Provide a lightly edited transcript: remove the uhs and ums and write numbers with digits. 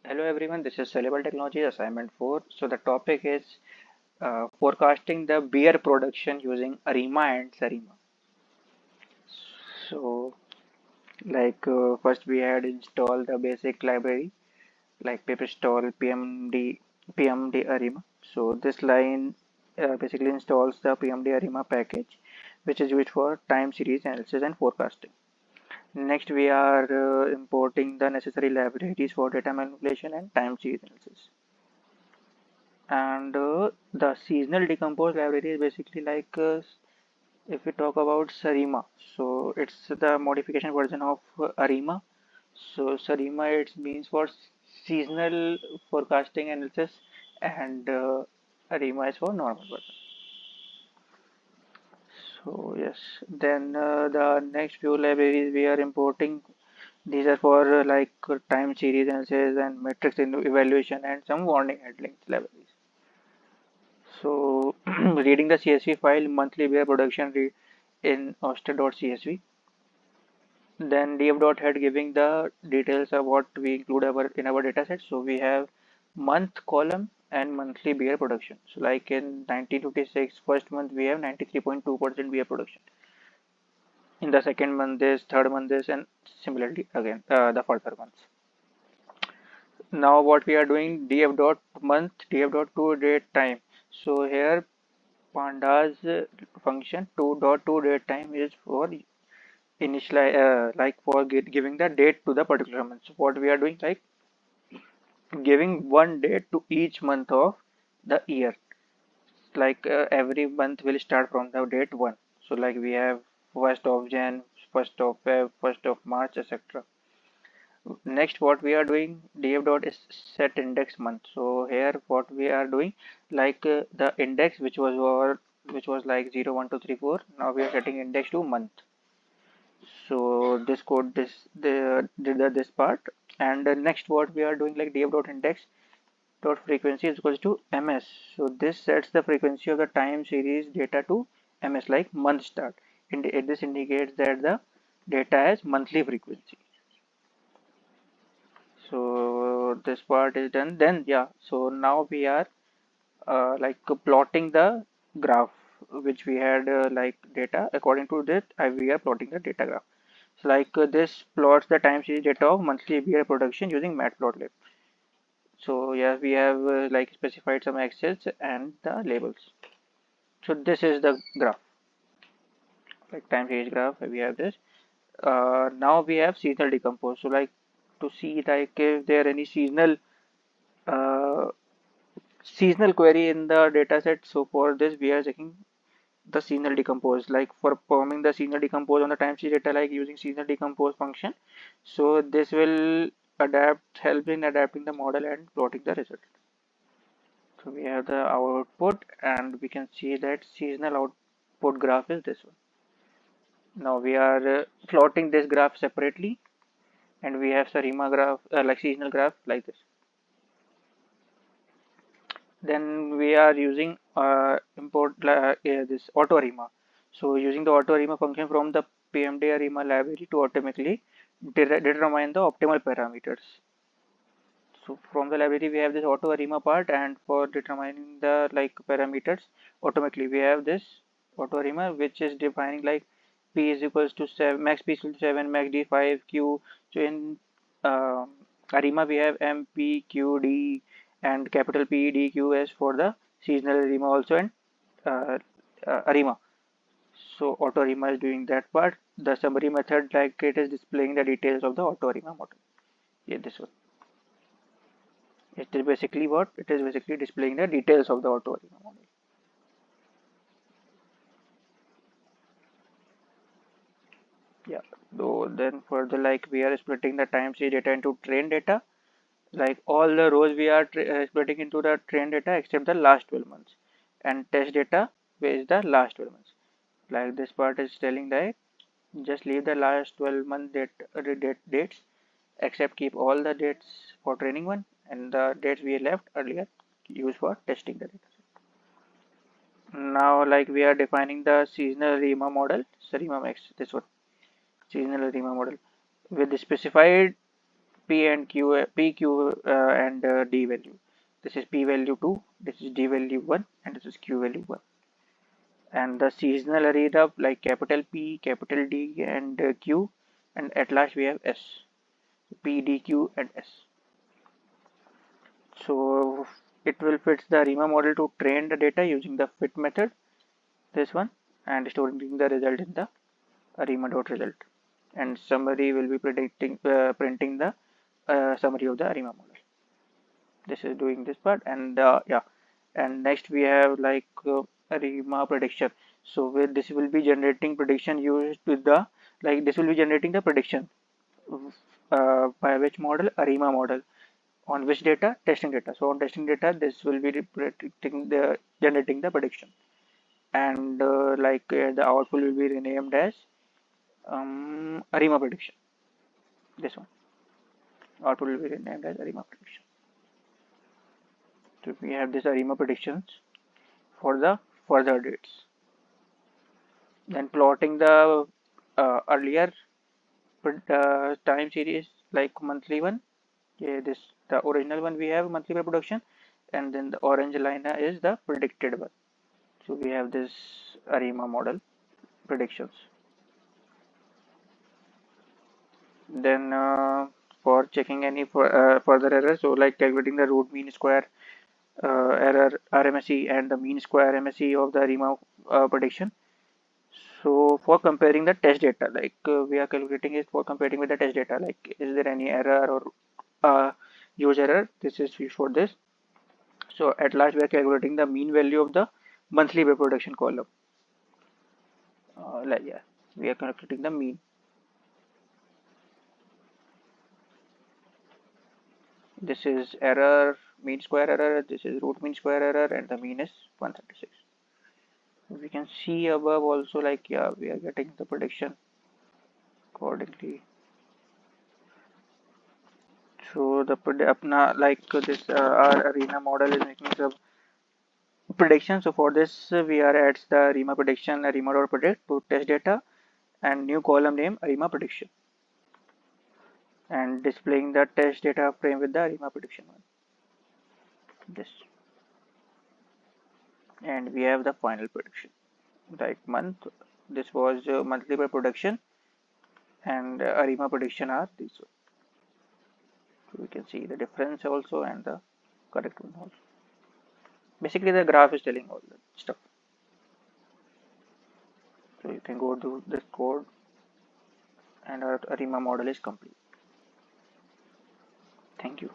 Hello everyone, this is Scalable Technology assignment 4. So the topic is forecasting the beer production using ARIMA and SARIMA. So first we had installed the basic library like pip install PMD ARIMA. So this line basically installs the PMD ARIMA package which is used for time series analysis and forecasting. Next we are importing the necessary libraries for data manipulation and time series analysis. And the seasonal decompose library is basically if we talk about Sarima, so it's the modification version of Arima. So Sarima it means for seasonal forecasting analysis, and Arima is for normal version. So yes, then the next few libraries we are importing. These are for time series analysis and metrics evaluation and some warning handling libraries. So reading the CSV file monthly beer production in oster.csv. Then df.head giving the details of what we include in our dataset. So we have month column and monthly beer production. So like in 1956 first month we have 93.2% beer production. In the second month this, third month this, and similarly again the further months. Now what we are doing df.month df.to-date time. So here pandas function 2.to-date time is for giving the date to the particular month. So what we are doing giving one date to each month of the year. Every month will start from the date 1. So like we have 1st of Jan, 1st of Feb, 1st of March, etc. Next what we are doing df dot is set index month. So here what we are doing the index which was like 0 1 2 3 4. Now we are setting index to month. So this code did this part, and next what we are doing df dot index dot frequency is equals to ms. So this sets the frequency of the time series data to ms like month start. This indicates that the data has monthly frequency. So this part is done. Then yeah, so now we are plotting the graph which we had data according to that we are plotting the data graph. So this plots the time series data of monthly beer production using matplotlib. So yeah, we have specified some axes and the labels. So this is the graph, like time series graph. We have this. Now we have seasonal decompose. So to see if there are any uh, seasonal query in the data set. So for this we are checking the seasonal decompose, like for performing the seasonal decompose on the time series data using seasonal decompose function. So this will help in adapting the model and plotting the result. So we have the output, and we can see that seasonal output graph is this one. Now we are plotting this graph separately, and we have Sarima graph seasonal graph like this. Then we are using import this auto ARIMA. So using the auto ARIMA function from the PMD ARIMA library to automatically determine the optimal parameters. So from the library we have this auto ARIMA part, and for determining the parameters automatically we have this auto ARIMA which is defining p is equals to 7, max p is equal to 7, max d 5, q. So in uh, ARIMA we have m, p, q, d, and capital P, D, Q, S for the seasonal ARIMA also, and uh, ARIMA. So auto ARIMA is doing that part. The summary method it is displaying the details of the auto ARIMA model. Yeah, this one. It is basically what? It is basically displaying the details of the auto ARIMA model. Yeah. So then further we are splitting the time series data into train data. All the rows we are splitting into the train data except the last 12 months, and test data is the last 12 months. This part is telling that just leave the last 12 month dates, except keep all the dates for training one, and the dates we left earlier used for testing the data. Now we are defining the seasonal ARIMA model, SARIMA max, this one, seasonal ARIMA model with the specified P and Q, P, Q, and D value. This is P value 2, this is D value 1, and this is Q value 1. And the seasonal array of like capital P, capital D, and Q, and at last we have S. P, D, Q, and S. So it will fit the ARIMA model to train the data using the fit method, this one, and storing the result in the ARIMA.result. And summary will be printing the summary of the ARIMA model. This is doing this part, and yeah, and next we have like ARIMA prediction. So with this will be generating prediction used with the like this will be generating the prediction by which model? ARIMA model. On which data? Testing data. So on testing data, this will be predicting the generating the prediction, and the output will be renamed as ARIMA prediction. This one output will be renamed as ARIMA prediction. So we have this ARIMA predictions for the further dates. Then plotting the earlier time series like monthly one. Yeah, this the original one we have monthly production, and then the orange line is the predicted one. So we have this ARIMA model predictions. Then for checking any further error, so like calculating the root mean square error RMSE and the mean square RMSE of the ARIMA prediction. So for comparing the test data, like we are calculating it for comparing with the test data, like is there any error or use error? This is used for this. So at last we are calculating the mean value of the monthly reproduction column. Like yeah, we are calculating the mean. This is error, mean square error. This is root mean square error, and the mean is 136. We can see above also like yeah, we are getting the prediction accordingly. So the apna like this our ARIMA model is making some prediction. So for this we are adds the ARIMA prediction ARIMA.predict to test data and new column name ARIMA prediction, and displaying the test data frame with the ARIMA prediction one. This, and we have the final prediction like month. This was monthly production, and ARIMA prediction are these one. So we can see the difference also and the correct one also. Basically the graph is telling all the stuff. So you can go to this code, and our ARIMA model is complete. Thank you.